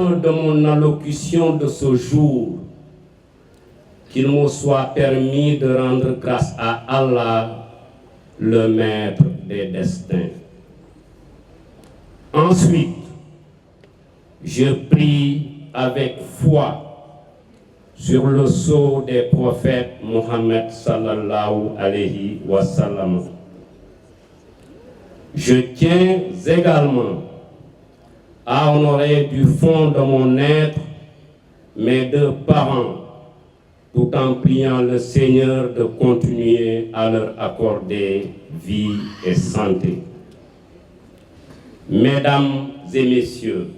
terme de mon allocution de ce jour, qu'il me soit permis de rendre grâce à Allah, le maître des destins. Ensuite, je prie avec foi sur le sceau des prophètes Mohammed sallallahu alayhi wa sallam. Je tiens également à honorer du fond de mon être mes deux parents, tout en priant le Seigneur de continuer à leur accorder vie et santé. Mesdames et messieurs,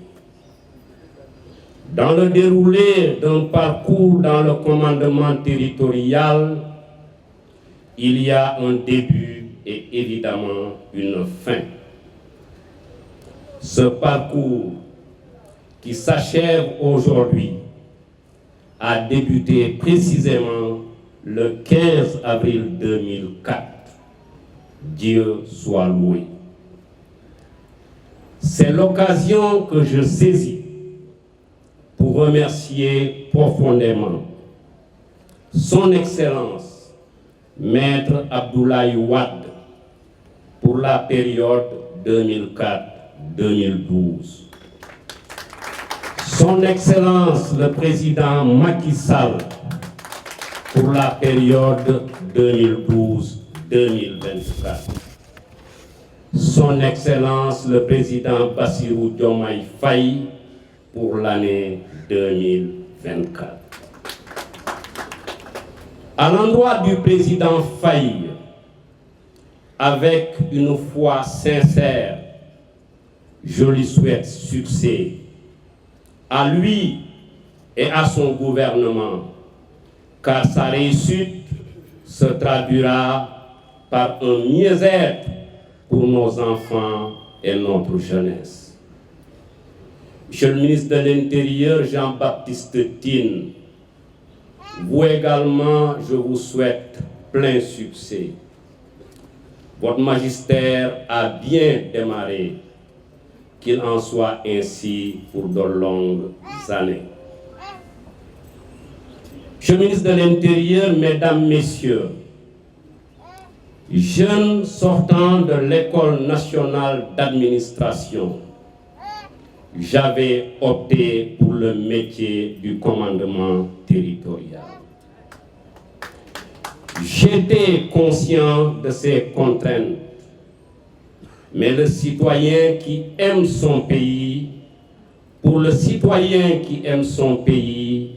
dans le déroulé d'un parcours dans le commandement territorial, il y a un début et évidemment une fin. Ce parcours qui s'achève aujourd'hui a débuté précisément le 15 avril 2004. Dieu soit loué. C'est l'occasion que je saisis pour remercier profondément Son Excellence, Maître Abdoulaye Wade, pour la période 2004-2012. Son Excellence, le Président Macky Sall, pour la période 2012-2024. Son Excellence, le Président Bassirou Diomaye Faye, pour l'année 2024. À l'endroit du Président Faye, avec une foi sincère, je lui souhaite succès, à lui et à son gouvernement, car sa réussite se traduira par un mieux-être pour nos enfants et notre jeunesse. Monsieur le ministre de l'Intérieur, Jean-Baptiste Tine, vous également, je vous souhaite plein succès. Votre magistère a bien démarré, qu'il en soit ainsi pour de longues années. Monsieur le ministre de l'Intérieur, Mesdames, Messieurs, jeunes sortant de l'École nationale d'administration, j'avais opté pour le métier du commandement territorial. J'étais conscient de ces contraintes, mais le citoyen qui aime son pays, pour le citoyen qui aime son pays,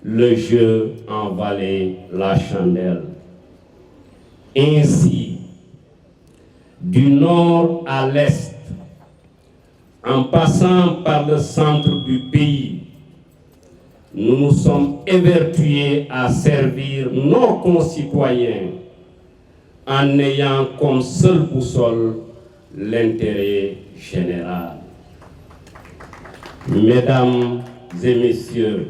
le jeu en valait la chandelle. Ainsi, du nord à l'est, en passant par le centre du pays, nous nous sommes évertués à servir nos concitoyens en ayant comme seule boussole l'intérêt général. Mesdames et messieurs,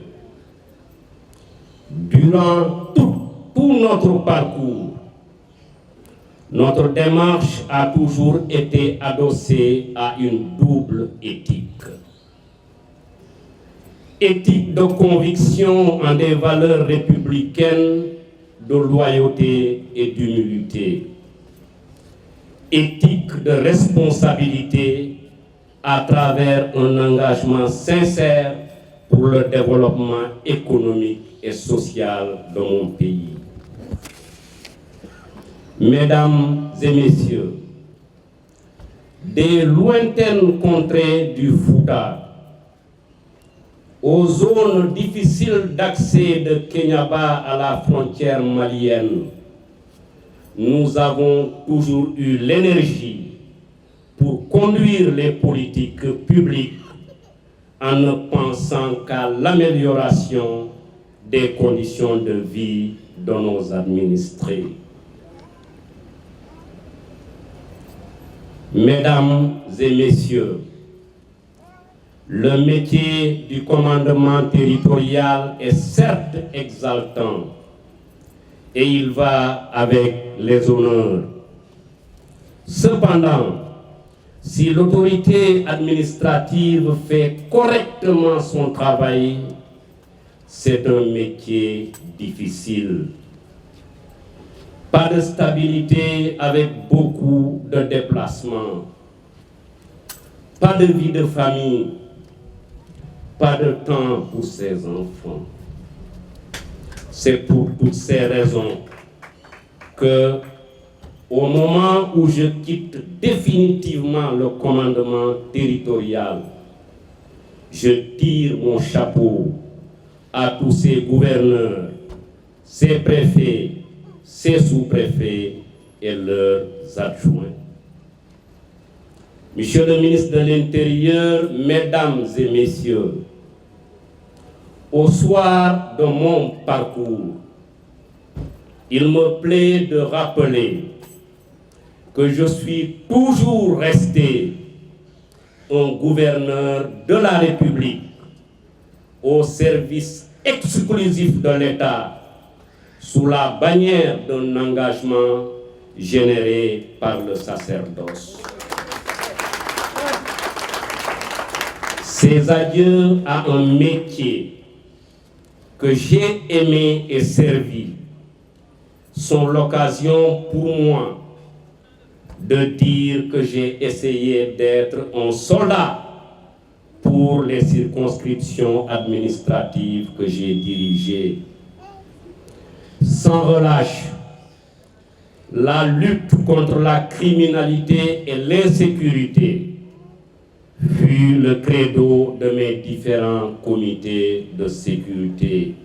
durant tout notre parcours, notre démarche a toujours été adossée à une double éthique. Éthique de conviction en des valeurs républicaines, de loyauté et d'humilité. Éthique de responsabilité à travers un engagement sincère pour le développement économique et social de mon pays. Mesdames et messieurs, des lointaines contrées du Fouta aux zones difficiles d'accès de Kéniaba à la frontière malienne, nous avons toujours eu l'énergie pour conduire les politiques publiques en ne pensant qu'à l'amélioration des conditions de vie de nos administrés. Mesdames et messieurs, le métier du commandement territorial est certes exaltant et il va avec les honneurs. Cependant, Si l'autorité administrative fait correctement son travail, c'est un métier difficile. Pas de stabilité avec beaucoup de déplacements. Pas de vie de famille. Pas de temps pour ses enfants. C'est pour toutes ces raisons que, au moment où je quitte définitivement le commandement territorial, je tire mon chapeau à tous ces gouverneurs, ces préfets, ces sous-préfets et leurs adjoints. Monsieur le ministre de l'Intérieur, Mesdames et Messieurs, au soir de mon parcours, il me plaît de rappeler que je suis toujours resté un gouverneur de la République au service exclusif de l'État sous la bannière d'un engagement généré par le sacerdoce. Ces adieux à un métier que j'ai aimé et servi sont l'occasion pour moi de dire que j'ai essayé d'être un soldat pour les circonscriptions administratives que j'ai dirigées. Sans relâche, la lutte contre la criminalité et l'insécurité fut le credo de mes différents comités de sécurité.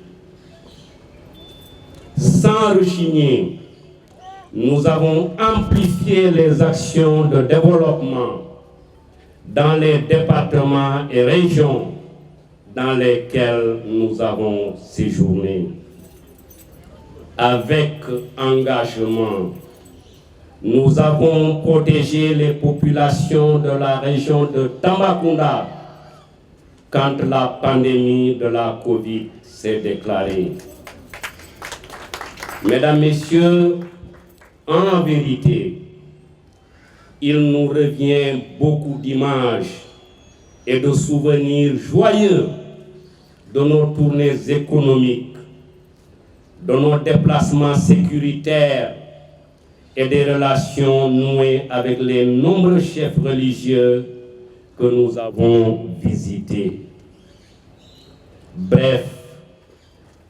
Sans rechigner, nous avons amplifié les actions de développement dans les départements et régions dans lesquels nous avons séjourné. Avec engagement, nous avons protégé les populations de la région de Tambacounda quand la pandémie de la Covid s'est déclarée. Mesdames, Messieurs, en vérité, il nous revient beaucoup d'images et de souvenirs joyeux de nos tournées économiques, de nos déplacements sécuritaires et des relations nouées avec les nombreux chefs religieux que nous avons visités. Bref,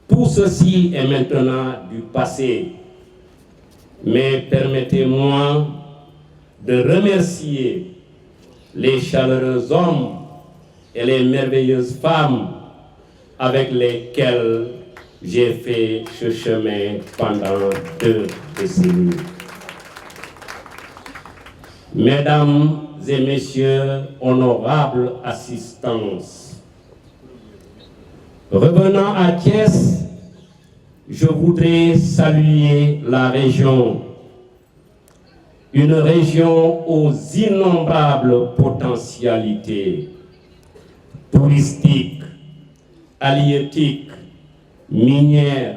tout ceci est maintenant du passé, mais permettez-moi de remercier les chaleureux hommes et les merveilleuses femmes avec lesquels j'ai fait ce chemin pendant 2 décennies. Mesdames et Messieurs, honorables assistances, revenant à Thiès, je voudrais saluer la région, une région aux innombrables potentialités touristiques, halieutiques, minières,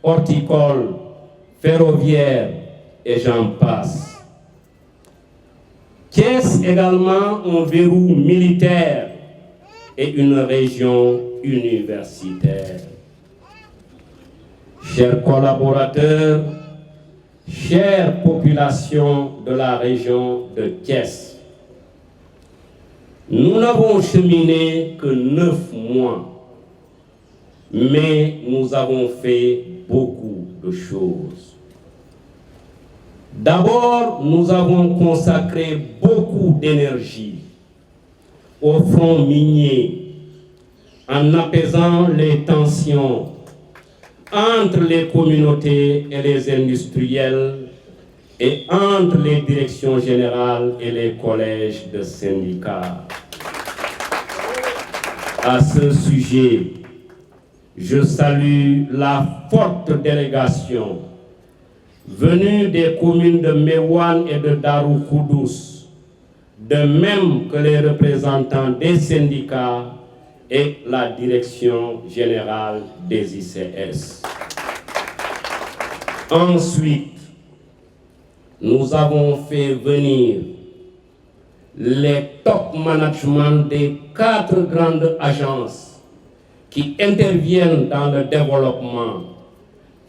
horticoles, ferroviaires et j'en passe. Thiès également un verrou militaire et une région universitaire. Chers collaborateurs, chère population de la région de Thiès, nous n'avons cheminé que 9 mois, mais nous avons fait beaucoup de choses. D'abord, nous avons consacré beaucoup d'énergie au front minier en apaisant les tensions entre les communautés et les industriels et entre les directions générales et les collèges de syndicats. À ce sujet, je salue la forte délégation venue des communes de Meouane et de Darou Koudous, de même que les représentants des syndicats et la direction générale des ICS. Ensuite, nous avons fait venir les top management des 4 grandes agences qui interviennent dans le développement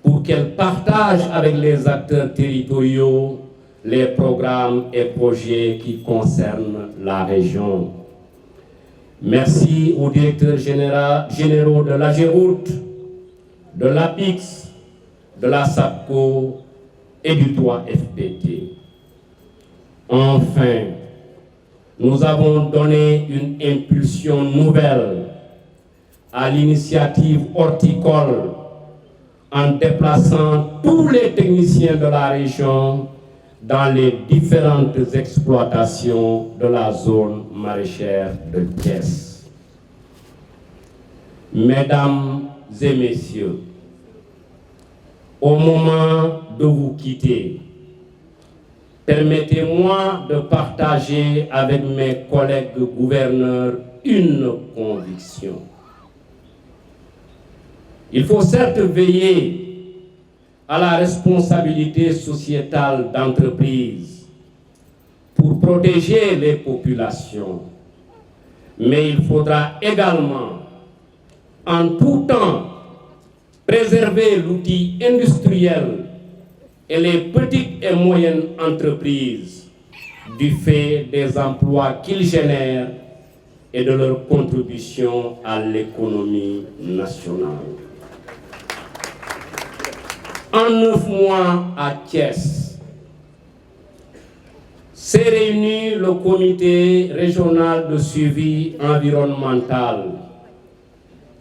pour qu'elles partagent avec les acteurs territoriaux les programmes et projets qui concernent la région. Merci aux directeurs généraux de l'AGEROUTE, de l'APIX, de la SAPCO et du 3FPT. Enfin, nous avons donné une impulsion nouvelle à l'initiative horticole en déplaçant tous les techniciens de la région dans les différentes exploitations de la zone maraîchère de Thiès. Mesdames et messieurs, au moment de vous quitter, permettez-moi de partager avec mes collègues gouverneurs une conviction. Il faut certes veiller à la responsabilité sociétale d'entreprise pour protéger les populations, mais il faudra également, en tout temps, préserver l'outil industriel et les petites et moyennes entreprises du fait des emplois qu'ils génèrent et de leur contribution à l'économie nationale. En 9 mois à Thiès, s'est réuni le comité régional de suivi environnemental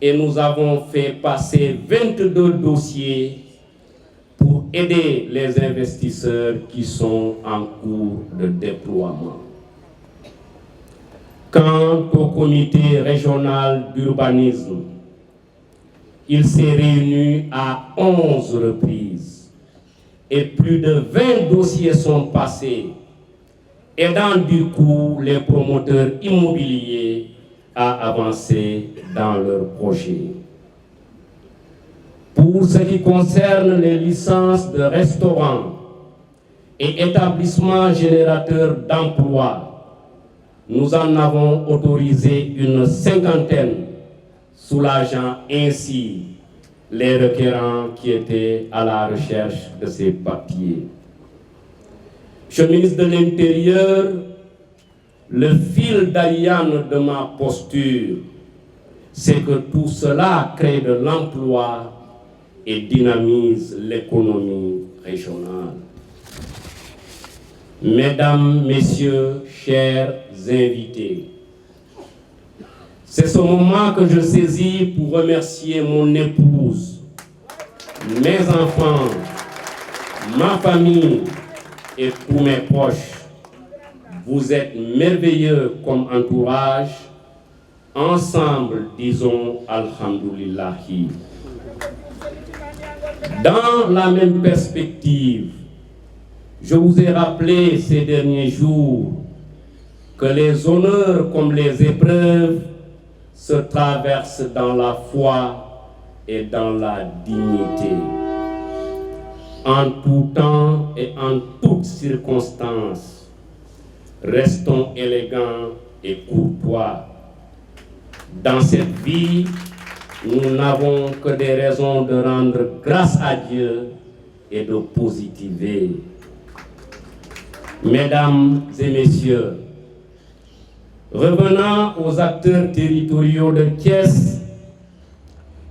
et nous avons fait passer 22 dossiers pour aider les investisseurs qui sont en cours de déploiement. Quant au comité régional d'urbanisme, il s'est réuni à 11 reprises et plus de 20 dossiers sont passés, aidant du coup les promoteurs immobiliers à avancer dans leurs projets. Pour ce qui concerne les licences de restaurants et établissements générateurs d'emplois, nous en avons autorisé une 50aine, soulageant ainsi les requérants qui étaient à la recherche de ces papiers. Monsieur le ministre de l'Intérieur, le fil d'Ariane de ma posture, c'est que tout cela crée de l'emploi et dynamise l'économie régionale. Mesdames, Messieurs, chers invités, c'est ce moment que je saisis pour remercier mon épouse, mes enfants, ma famille et tous mes proches. Vous êtes merveilleux comme entourage. Ensemble, disons Alhamdoulillahi. Dans la même perspective, je vous ai rappelé ces derniers jours que les honneurs comme les épreuves se traversent dans la foi et dans la dignité. En tout temps et en toutes circonstances, restons élégants et courtois. Dans cette vie, nous n'avons que des raisons de rendre grâce à Dieu et de positiver. Mesdames et messieurs, revenant aux acteurs territoriaux de Thiès,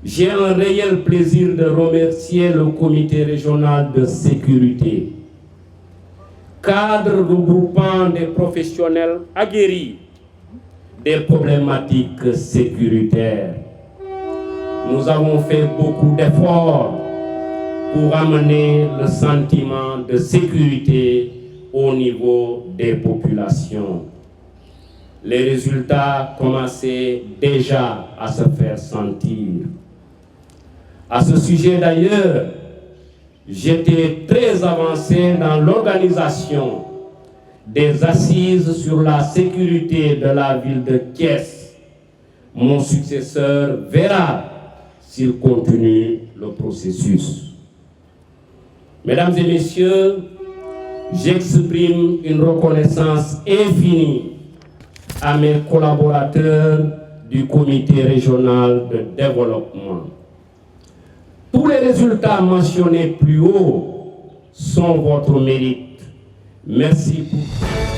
j'ai un réel plaisir de remercier le comité régional de sécurité, cadre regroupant des professionnels aguerris des problématiques sécuritaires. Nous avons fait beaucoup d'efforts pour amener le sentiment de sécurité au niveau des populations. Les résultats commençaient déjà à se faire sentir. À ce sujet d'ailleurs, j'étais très avancé dans l'organisation des assises sur la sécurité de la ville de Thiès. Mon successeur verra s'il continue le processus. Mesdames et messieurs, j'exprime une reconnaissance infinie à mes collaborateurs du comité régional de développement. Tous les résultats mentionnés plus haut sont votre mérite. Merci pour